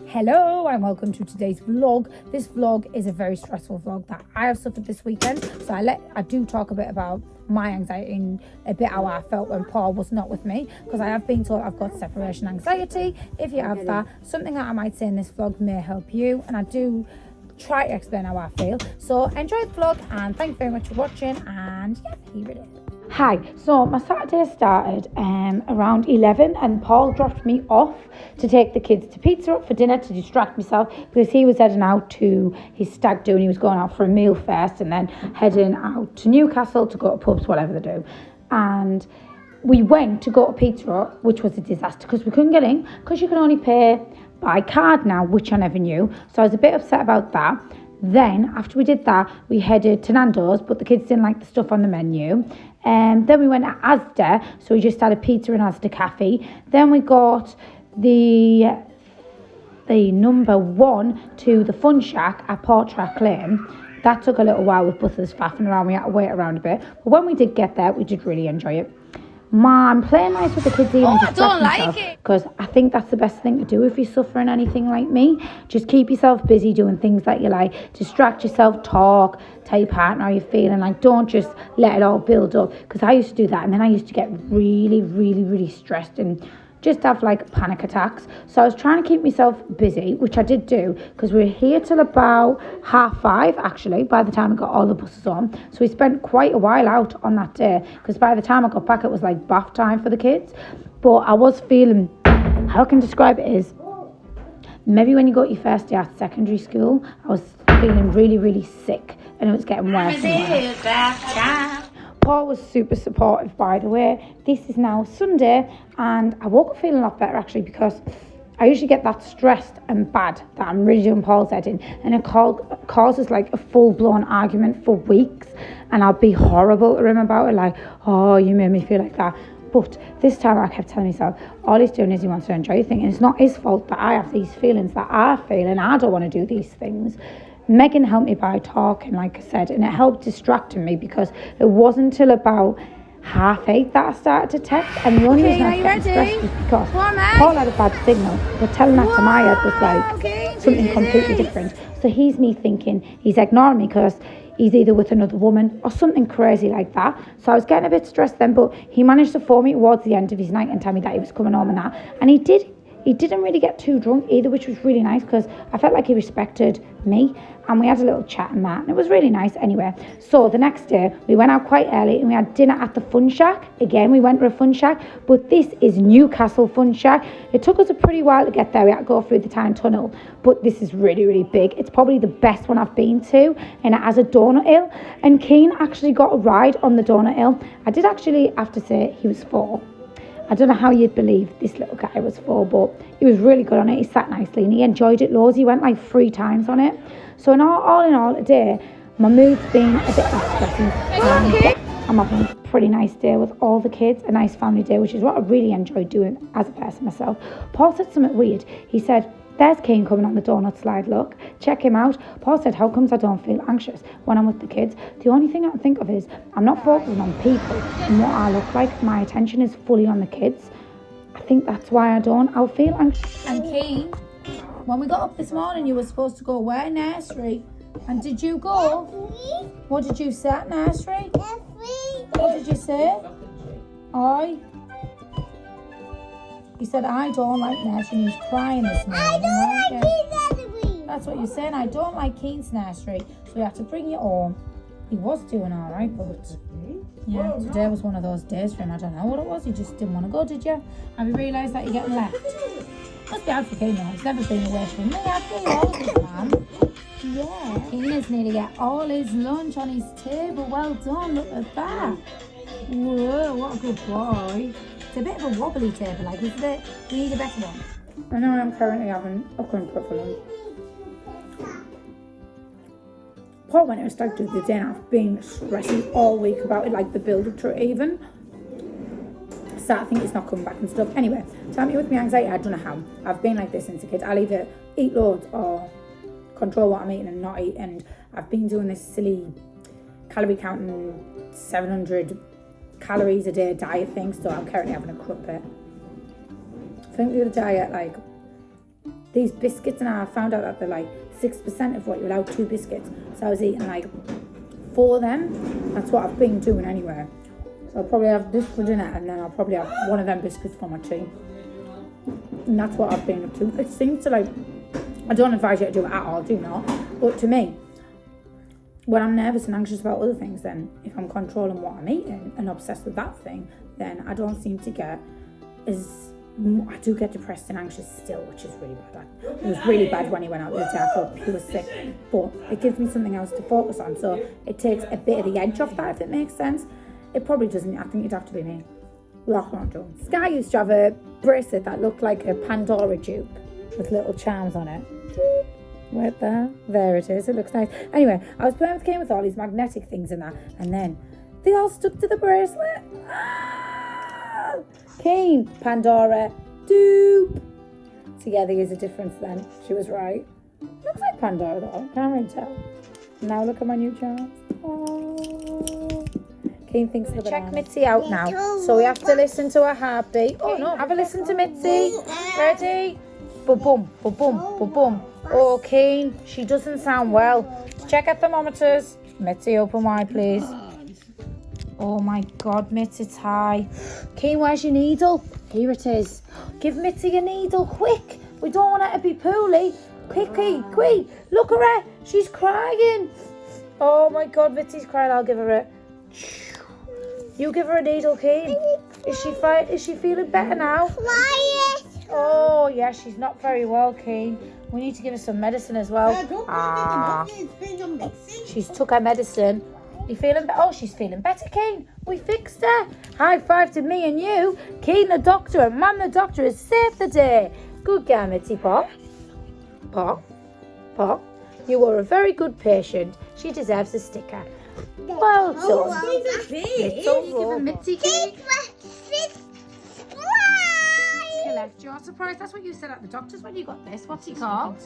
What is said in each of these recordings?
Hello and welcome to today's vlog. This vlog is a very stressful vlog that I have suffered this weekend. So I do talk a bit about my anxiety and a bit how I felt when Paul was not with me, because I have been told I've got separation anxiety. If you have that, something that I might say in this vlog may help you, and I do try to explain how I feel. So enjoy the vlog and thank you very much for watching, and yeah, here it is. Hi, so my Saturday started around 11 and Paul dropped me off to take the kids to Pizza Hut for dinner to distract myself, because he was heading out to his stag do and he was going out for a meal first and then heading out to Newcastle to go to pubs, whatever they do. And we went to go to Pizza Hut, which was a disaster because we couldn't get in because you can only pay by card now, which I never knew. So I was a bit upset about that. Then, after we did that, we headed to Nando's, but the kids didn't like the stuff on the menu. Then we went to Asda, so we just had a pizza in Asda Cafe. Then we got the number one to the Fun Shack at Portrait Lane. That took a little while with buses faffing around. We had to wait around a bit. But when we did get there, we did really enjoy it. I'm playing nice with the kids even I don't like it, because I think that's the best thing to do if you're suffering anything like me. Just keep yourself busy doing things that you like. Distract yourself, talk, tell your partner how you're feeling. Like, don't just let it all build up, because I used to do that and then I used to get really stressed and just have like panic attacks. So I was trying to keep myself busy, which I did do, because we were here till about 5:30 actually by the time I got all the buses on. So we spent quite a while out on that day, because by the time I got back it was like bath time for the kids. But I was feeling, how I can describe it is, maybe when you got your first day at secondary school, I was feeling really sick and it was getting worse and worse. Paul was super supportive, by the way. This is now Sunday and I woke up feeling a lot better actually, because I usually get that stressed and bad that I'm really doing Paul's head in, and it causes like a full-blown argument for weeks, and I'll be horrible to him about it, like, oh, you made me feel like that. But this time I kept telling myself, all he's doing is he wants to enjoy things, and it's not his fault that I have these feelings that I feel and I don't want to do these things. Megan helped me by talking, like I said, and it helped distracting me, because it wasn't until about 8:30 that I started to text, and the only reason I was getting stressed was because Paul had a bad signal, but telling that to my head was like something completely different. So he's me thinking he's ignoring me because he's either with another woman or something crazy like that. So I was getting a bit stressed then, but he managed to phone me towards the end of his night and tell me that he was coming home and that, and he didn't really get too drunk either, which was really nice, because I felt like he respected me, and we had a little chat and that, and it was really nice anyway. So the next day we went out quite early and we had dinner at the Fun Shack. Again, we went to a Fun Shack, but this is Newcastle Fun Shack. It took us a pretty while to get there. We had to go through the Tyne Tunnel, but this is really big. It's probably the best one I've been to, and it has a donut hill, and Keane actually got a ride on the donut hill. I did actually have to say he was 4. I don't know how you'd believe this little guy was 4, but he was really good on it. He sat nicely and he enjoyed it loads. He went like 3 times on it. So all in all, today, my mood's been a bit less stressing. I'm having a pretty nice day with all the kids, a nice family day, which is what I really enjoy doing as a person myself. Paul said something weird. He said, there's Kane coming on the donut slide, look, check him out. Paul said, how comes I don't feel anxious when I'm with the kids? The only thing I can think of is I'm not focusing on people and what I look like. My attention is fully on the kids. I think that's why I'll feel anxious. And Kane, when we got up this morning, you were supposed to go where? Nursery. And did you go? What did you say at nursery? What did you say? He said, I don't like nursery. He's crying this morning. I don't like Keith's nursery. That's what you're saying. I don't like Keane's nursery. So we have to bring you home. He was doing all right, but yeah, today was one of those days for him. I don't know what it was. He just didn't want to go, did you? Have you realised that you're getting left? Must be out for Keane, though. He's never been away from me. I feel all his man. Yeah. Keane is nearly got all his lunch on his table. Well done. Look at that. Whoa, what a good boy. It's a bit of a wobbly table, like, isn't it? We need a better one. I know I'm currently having a crumpet for lunch. Paul went to a stag do the day and I've been stressing all week about it, like the build up to it even. So I think it's not coming back and stuff. Anyway, tell me with my anxiety, I don't know how. I've been like this since a kid. I'll either eat loads or control what I'm eating and not eat. And I've been doing this silly calorie counting 700 calories a day diet thing, so I'm currently having a crumpet. I think the other day I ate like these biscuits, and I found out that they're like 6% of what you're allowed, 2 biscuits. So I was eating like 4 of them. That's what I've been doing anyway. So I'll probably have this for dinner, and then I'll probably have one of them biscuits for my tea. And that's what I've been up to. It seems to like, I don't advise you to do it at all, do not. But to me, when I'm nervous and anxious about other things, then if I'm controlling what I'm eating and obsessed with that thing, then I don't seem to get I do get depressed and anxious still, which is really bad. It was really bad when he went out the other day. I felt pure sick, but it gives me something else to focus on, so it takes a bit of the edge off that, if it makes sense. It probably doesn't. I think you'd have to be me. Sky used to have a bracelet that looked like a Pandora dupe with little charms on it. Right there it is. It looks nice. Anyway, I was playing with Kane with all these magnetic things and that, and then they all stuck to the bracelet. Kane, Pandora, dupe. So yeah, there is a difference then. She was right. Looks like Pandora though. Can't really tell. Now look at my new charms. Oh. Kane thinks the check Mitzi out now, so we have to listen to her heartbeat. Oh no! Have a listen to Mitzi. Ready? Boom, boom, boom, boom, boom, boom. Oh, Kane, she doesn't sound well. Check her thermometers. Mitzi, open wide, please. Oh my God, Mitzi, it's high. Kane, where's your needle? Here it is. Give Mitzi a needle, quick. We don't want her to be poorly. Quickly, quick. Look at her. She's crying. Oh my God, Mitzi's crying. I'll give her it. You give her a needle, Kane. Is she feeling better now? Quiet. Oh yeah, she's not very well, Kane. We need to give her some medicine as well. She's took her medicine. You feeling better? Oh, she's feeling better, Kane. We fixed her. High five to me and you. Kane the doctor and Mum the doctor has saved the day. Good girl, Mitzi. Pop. Pop. Pop. You are a very good patient. She deserves a sticker. Well done. Little Mitzi cake. Left. You're surprised. That's what you said at the doctor's when you got this. What's he called?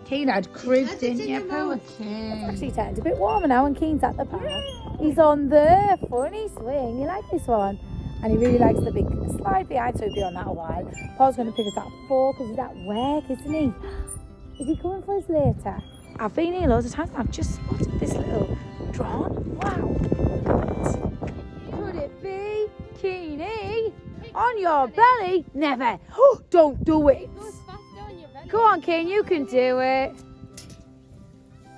Keen had croup, didn't you? Poor Keen. It's actually turned a bit warmer now and Keen's at the park. He's on the funny swing. You like this one? And he really likes the big slide behind, so he'll be on that a while. Paul's going to pick us up at 4 because he's at work, isn't he? Is he coming for us later? I've been here loads of times and I've just spotted this little drawn. Wow. Could it be Keeny? On your belly? Never. Oh, don't do it. Go on, Kane, you can do it.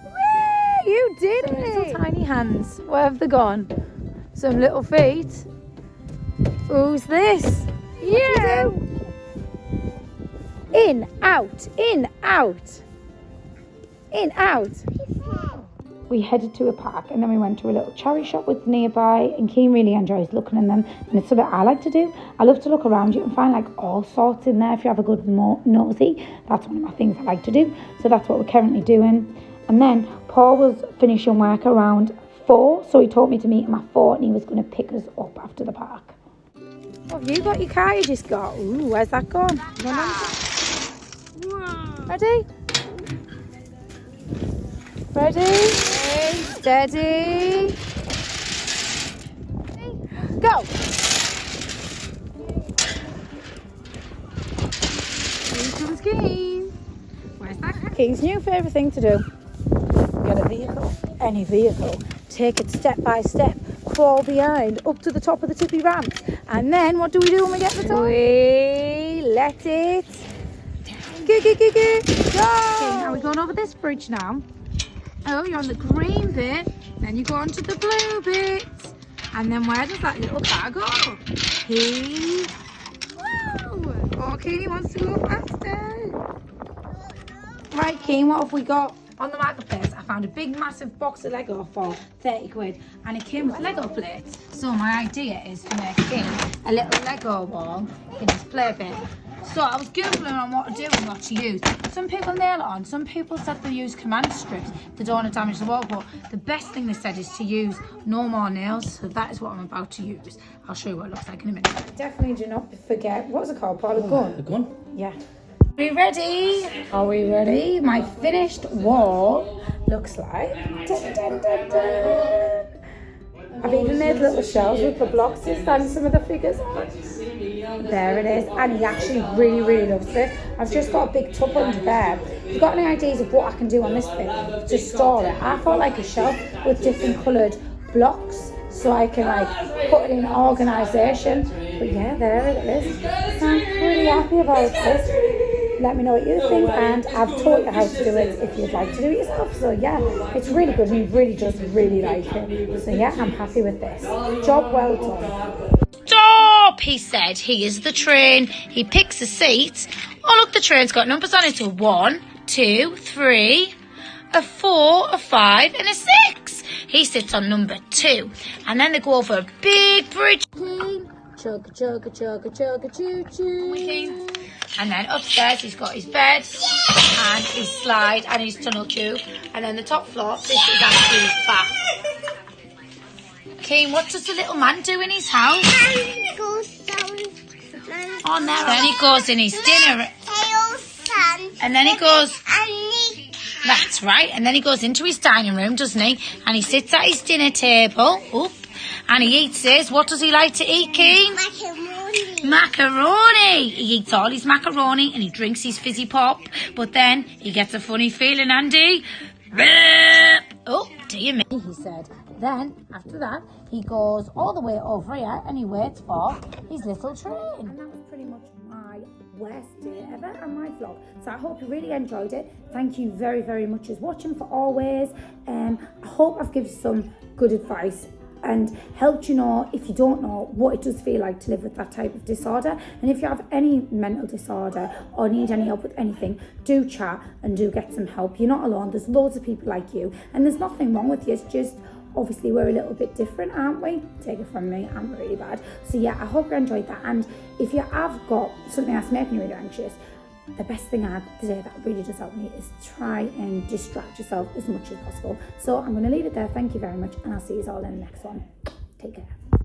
Whee, you did it. Little tiny hands. Where have they gone? Some little feet. Who's this? You. In, out, in, out. In, out. We headed to a park and then we went to a little cherry shop with nearby, and Keen really enjoys looking in them, and it's something I like to do. I love to look around. You can find like all sorts in there if you have a good nosy. That's one of my things I like to do, so that's what we're currently doing. And then Paul was finishing work around 4, so he told me to meet him at 4 and he was going to pick us up after the park. What have you got? Your car you just got? Ooh, where's that gone? Ready? Ready? Steady. Go. Here comes Keen. Where's that? Keen's new favourite thing to do. Get a vehicle, any vehicle, take it step by step, crawl behind, up to the top of the tippy ramp, and then what do we do when we get to the top? We let it go. Okay, now we're going over this bridge now. Oh, you're on the green bit, then you go on to the blue bit, and then where does that little car go? He, whoa! Okay, he wants to go faster. Right, Keen, what have we got? On the marketplace, I found a big, massive box of Lego for 30 quid, and it came with Lego plates. So my idea is to make Keen a little Lego wall in his play bit. So I was Googling on what to do and what to use. Some people nail it on, some people said they use command strips to don't want to damage the wall, but the best thing they said is to use no more nails, so that is what I'm about to use. I'll show you what it looks like in a minute. Definitely do not forget, what was it called, Paul? A gun? A gun? Yeah. Are we ready? Are we ready? My finished wall looks like... Dun, dun, dun, dun. I've even made little shells with the blocks to stand some of the figures on. There it is, and he actually really loves it. I've just got a big tub under there. If you've got any ideas of what I can do on this bit to store it, I thought like a shelf with different coloured blocks so I can like put it in organisation. But yeah, there it is. So I'm pretty happy about this. Let me know what you think, and I've taught you how to do it if you'd like to do it yourself. So yeah, it's really good and he really does really like it. So yeah, I'm happy with this. Job well done. Stop, he said. He is the train. He picks a seat. Oh, look, the train's got numbers on it. A 1, 2, 3, a 4, a 5, and a 6. He sits on number 2. And then they go over a big bridge. Chugga, chugga, chugga, chugga, choo, choo. And then upstairs he's got his bed and his slide and his tunnel tube. And then the top floor, this is actually his bath. Keen, what does the little man do in his house? Oh, no. Then he goes in his dinner. And then he goes... That's right. And then he goes into his dining room, doesn't he? And he sits at his dinner table. Oop. And he eats this. What does he like to eat, Keen? Macaroni. He eats all his macaroni and he drinks his fizzy pop. But then he gets a funny feeling, Andy. Oh, dear me, he said. Then, after that, he goes all the way over here and he waits for his little train. And that was pretty much my worst day ever and my vlog. So I hope you really enjoyed it. Thank you very much for watching for always. I hope I've given some good advice and helped you know, if you don't know, what it does feel like to live with that type of disorder. And if you have any mental disorder or need any help with anything, do chat and do get some help. You're not alone. There's loads of people like you and there's nothing wrong with you. It's just obviously we're a little bit different, aren't we? Take it from me, I'm really bad. So yeah, I hope you enjoyed that. And if you have got something that's making you really anxious, the best thing I have to say that really does help me is try and distract yourself as much as possible. So I'm going to leave it there. Thank you very much, and I'll see you all in the next one. Take care.